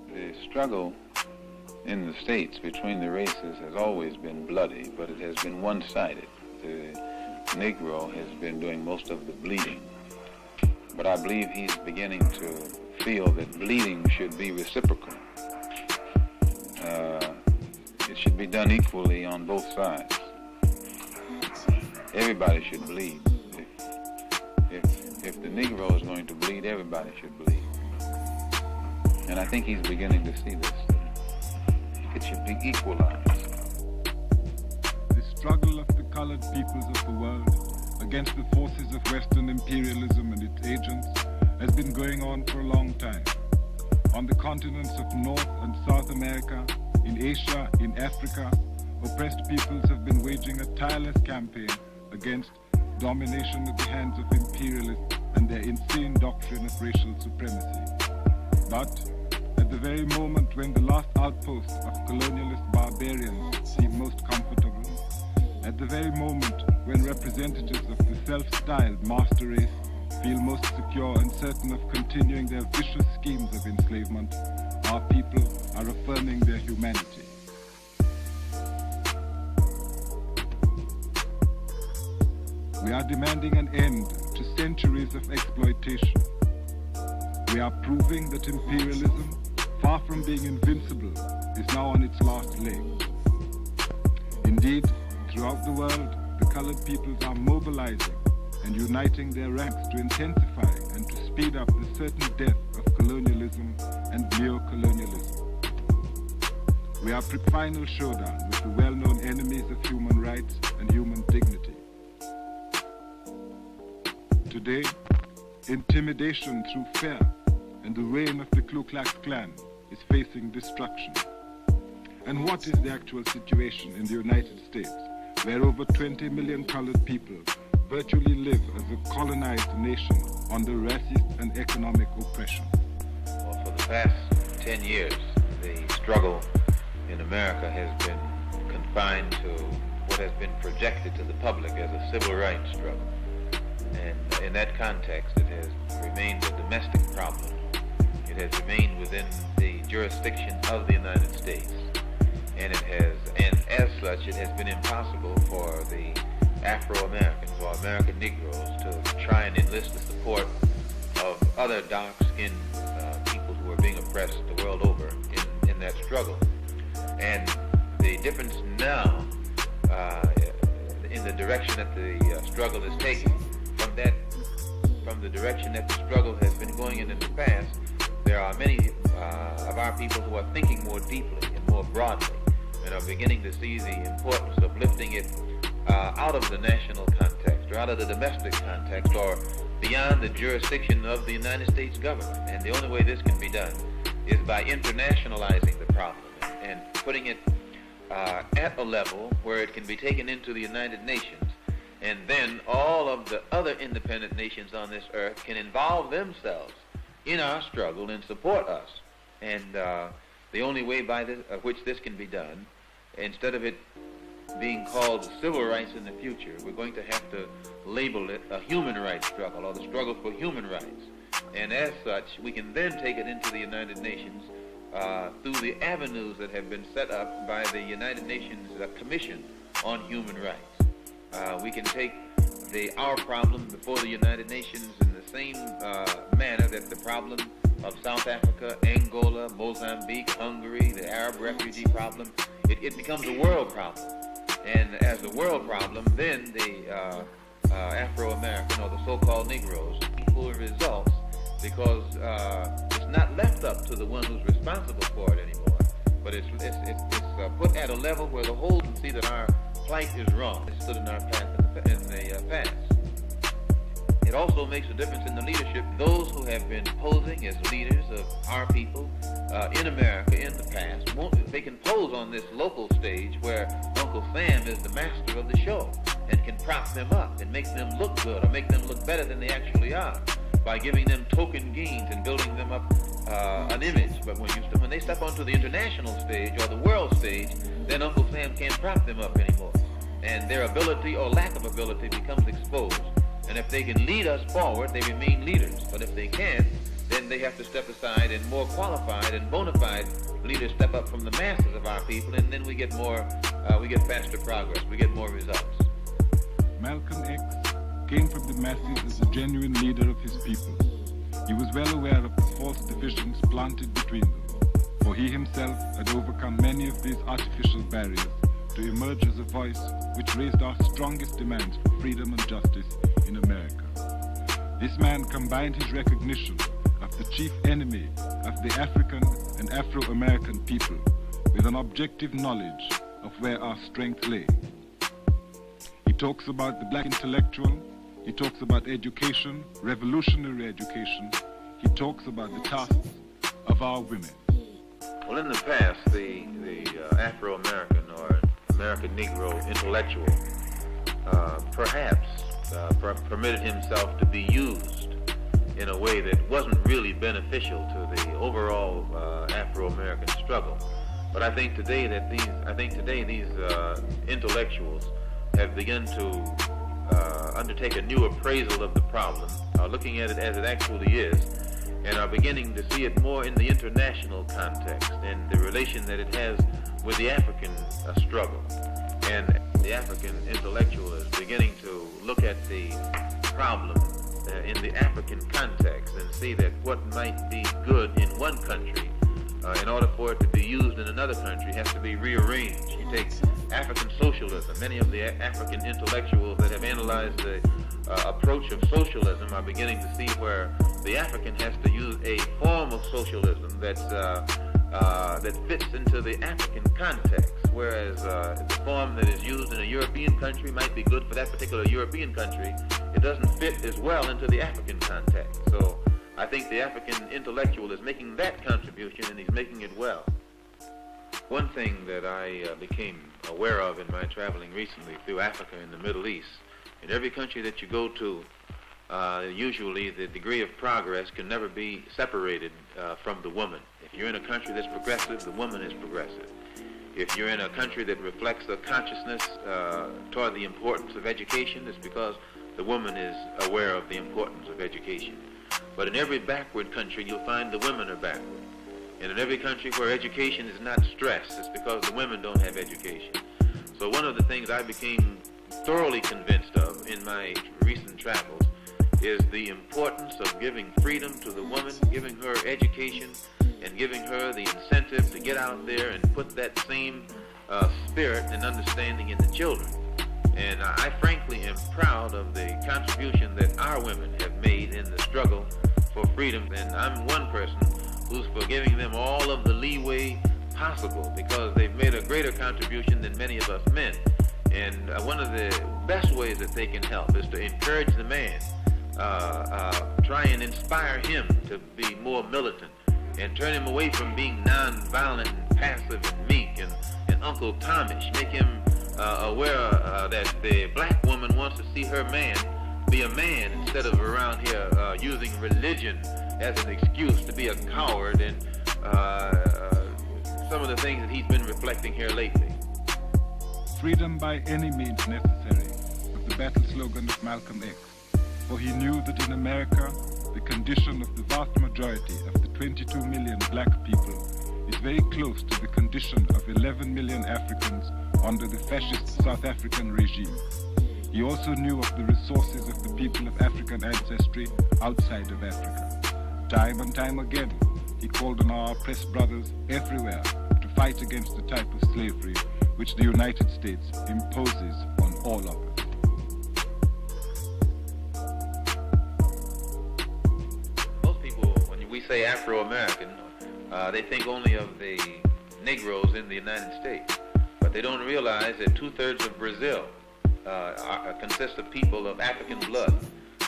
The struggle in the states between the races has always been bloody, but it has been one-sided. The Negro has been doing most of the bleeding, but I believe he's beginning to feel that bleeding should be reciprocal. It should be done equally on both sides. Everybody should bleed. If the Negro is going to bleed, everybody should bleed. And I think he's beginning to see this. It should be equalized. The struggle of the colored peoples of the world against the forces of Western imperialism and its agents has been going on for a long time. On the continents of North and South America, in Asia, in Africa, oppressed peoples have been waging a tireless campaign against domination at the hands of imperialists and their insane doctrine of racial supremacy. But at the very moment when the last outposts of colonialist barbarians seem most comfortable, at the very moment when representatives of the self-styled master race feel most secure and certain of continuing their vicious schemes of enslavement, our people are affirming their humanity. We are demanding an end to centuries of exploitation. We are proving that imperialism, far from being invincible, is now on its last leg. Indeed, throughout the world, the colored peoples are mobilizing and uniting their ranks to intensify and to speed up the certain death of colonialism and neo-colonialism. We are pre-final showdown with the well-known enemies of human rights and human dignity. Today, intimidation through fear and the reign of the Ku Klux Klan is facing destruction. And what is the actual situation in the United States, where over 20 million colored people virtually live as a colonized nation under racist and economic oppression? Well, for the past 10 years, the struggle in America has been confined to what has been projected to the public as a civil rights struggle. And in that context, it has remained a domestic problem. It has remained within the jurisdiction of the United States. And as such, it has been impossible for the Afro-Americans or American Negroes to try and enlist the support of other dark-skinned people who are being oppressed the world over in that struggle. And the difference now in the direction that the struggle is taking from the direction that the struggle has been going in the past, there are many of our people who are thinking more deeply and more broadly and are beginning to see the importance of lifting it out of the national context or out of the domestic context or beyond the jurisdiction of the United States government. And the only way this can be done is by internationalizing the problem and putting it at a level where it can be taken into the United Nations. And then all of the other independent nations on this earth can involve themselves in our struggle and support us. And the only way by which this can be done, instead of it being called civil rights in the future, we're going to have to label it a human rights struggle or the struggle for human rights. And as such, we can then take it into the United Nations through the avenues that have been set up by the United Nations Commission on Human Rights. We can take our problem before the United Nations in the same manner that the problem of South Africa, Angola, Mozambique, Hungary, the Arab refugee problem, it becomes a world problem. And as a world problem, then the Afro-American or the so-called Negroes equal results because it's not left up to the one who's responsible for it anymore, but it's put at a level where the whole can see that our plight is wrong. It stood in our path in the past. It also makes a difference in the leadership. Those who have been posing as leaders of our people in America in the past, they can pose on this local stage where Uncle Sam is the master of the show and can prop them up and make them look good or make them look better than they actually are by giving them token gains and building them up an image. But when they step onto the international stage or the world stage, then Uncle Sam can't prop them up anymore. And their ability or lack of ability becomes exposed. And if they can lead us forward, they remain leaders. But if they can't, then they have to step aside, and more qualified and bona fide leaders step up from the masses of our people, and then we get faster progress, we get more results. Malcolm X came from the masses as a genuine leader of his people. He was well aware of the false divisions planted between them, for he himself had overcome many of these artificial barriers to emerge as a voice which raised our strongest demands for freedom and justice in America. This man combined his recognition of the chief enemy of the African and Afro-American people with an objective knowledge of where our strength lay. He talks about the black intellectual, he talks about education, revolutionary education, he talks about the tasks of our women. Well, in the past, the Afro-American or American Negro intellectual perhaps permitted himself to be used in a way that wasn't really beneficial to the overall Afro-American struggle. But I think today these intellectuals have begun to undertake a new appraisal of the problem, looking at it as it actually is, and are beginning to see it more in the international context and the relation that it has with the African struggle. And the African intellectual is beginning to look at the problem in the African context and see that what might be good in one country, in order for it to be used in another country, has to be rearranged. You take African socialism. Many of the African intellectuals that have analyzed the approach of socialism are beginning to see where the African has to use a form of socialism that fits into the African context, whereas the form that is used in a European country might be good for that particular European country. It doesn't fit as well into the African context. So I think the African intellectual is making that contribution, and he's making it well. One thing that I became aware of in my traveling recently through Africa and the Middle East, in every country that you go to, usually the degree of progress can never be separated from the woman. If you're in a country that's progressive, the woman is progressive. If you're in a country that reflects a consciousness toward the importance of education, it's because the woman is aware of the importance of education. But in every backward country, you'll find the women are backward. And in every country where education is not stressed, it's because the women don't have education. So one of the things I became thoroughly convinced of in my recent travels is the importance of giving freedom to the woman, giving her education, and giving her the incentive to get out there and put that same spirit and understanding in the children. And I frankly am proud of the contribution that our women have made in the struggle for freedom. And I'm one person who's for giving them all of the leeway possible, because they've made a greater contribution than many of us men. And one of the best ways that they can help is to encourage the man, try and inspire him to be more militant, and turn him away from being non-violent and passive and meek and Uncle Tomish. Make him aware that the black woman wants to see her man be a man, instead of around here using religion as an excuse to be a coward, and some of the things that he's been reflecting here lately. Freedom by any means necessary was the battle slogan of Malcolm X, for he knew that in America, the condition of the vast majority of the 22 million black people is very close to the condition of 11 million Africans under the fascist South African regime. He also knew of the resources of the people of African ancestry outside of Africa. Time and time again, he called on our oppressed brothers everywhere to fight against the type of slavery which the United States imposes on all of us. Most people, when we say Afro-American, they think only of the Negroes in the United States. But they don't realize that 2/3 of Brazil consists of people of African blood,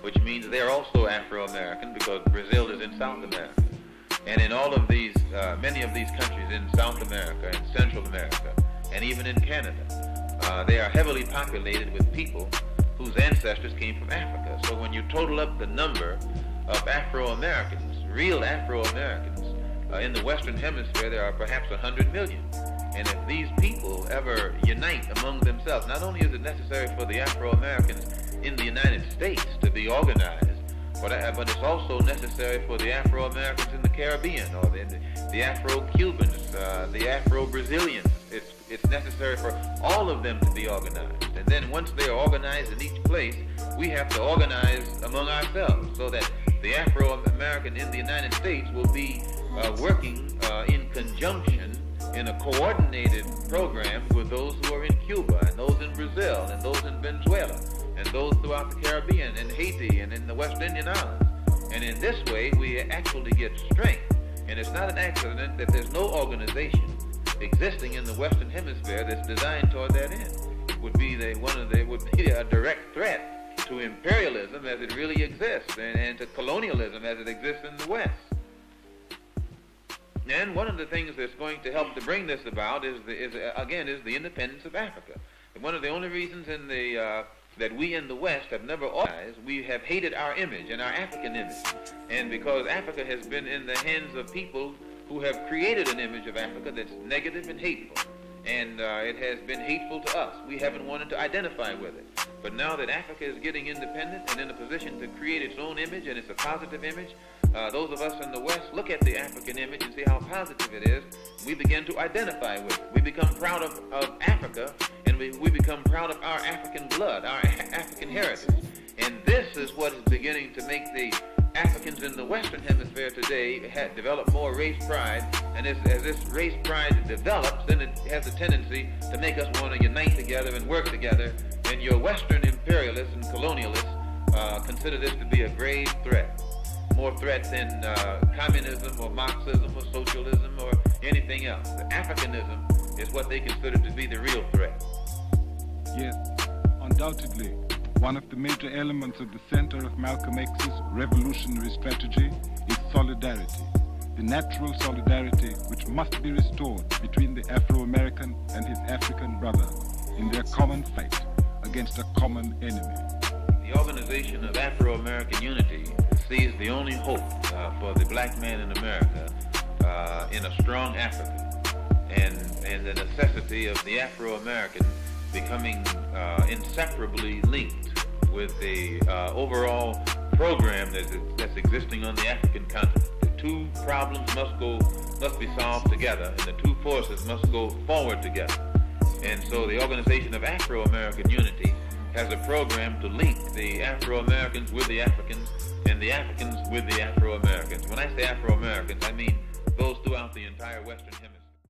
which means they're also Afro-American, because Brazil is in South America. And in all of these, many of these countries in South America and Central America, and even in Canada, they are heavily populated with people whose ancestors came from Africa. So when you total up the number of Afro-Americans, real Afro-Americans, in the Western Hemisphere, there are perhaps 100 million. And if these people ever unite among themselves, not only is it necessary for the Afro-Americans in the United States to be organized, but it's also necessary for the Afro-Americans in the Caribbean, or the Afro-Cubans, the Afro-Brazilians. It's necessary for all of them to be organized. And then once they are organized in each place, we have to organize among ourselves so that the Afro-American in the United States will be working in conjunction in a coordinated program with those who are in Cuba, and those in Brazil, and those in Venezuela, and those throughout the Caribbean, and Haiti, and in the West Indian Islands. And in this way, we actually get strength. And it's not an accident that there's no organization existing in the Western Hemisphere that's designed toward that end. It would be a direct threat to imperialism as it really exists, and to colonialism as it exists in the West. And one of the things that's going to help to bring this about is the independence of Africa. And one of the only reasons that we in the West have never organized, we have hated our image and our African image. And because Africa has been in the hands of people who have created an image of Africa that's negative and hateful. And it has been hateful to us. We haven't wanted to identify with it. But now that Africa is getting independent and in a position to create its own image, and it's a positive image, those of us in the West look at the African image and see how positive it is. We begin to identify with it. We become proud of Africa, and we become proud of our African blood, our African heritage. And this is what is beginning to make the Africans in the Western Hemisphere today develop more race pride, and as this race pride develops, then it has a tendency to make us want to unite together and work together. And your Western imperialists and colonialists consider this to be a grave threat, more threat than communism or Marxism or socialism or anything else. The Africanism is what they consider to be the real threat. Yes, undoubtedly. One of the major elements of the center of Malcolm X's revolutionary strategy is solidarity, the natural solidarity which must be restored between the Afro-American and his African brother in their common fight against a common enemy. The Organization of Afro-American Unity sees the only hope for the black man in America in a strong Africa, and the necessity of the Afro-American becoming inseparably linked with the overall program that's existing on the African continent. The two problems must be solved together, and the two forces must go forward together. And so the Organization of Afro-American Unity has a program to link the Afro-Americans with the Africans, and the Africans with the Afro-Americans. When I say Afro-Americans, I mean those throughout the entire Western Hemisphere.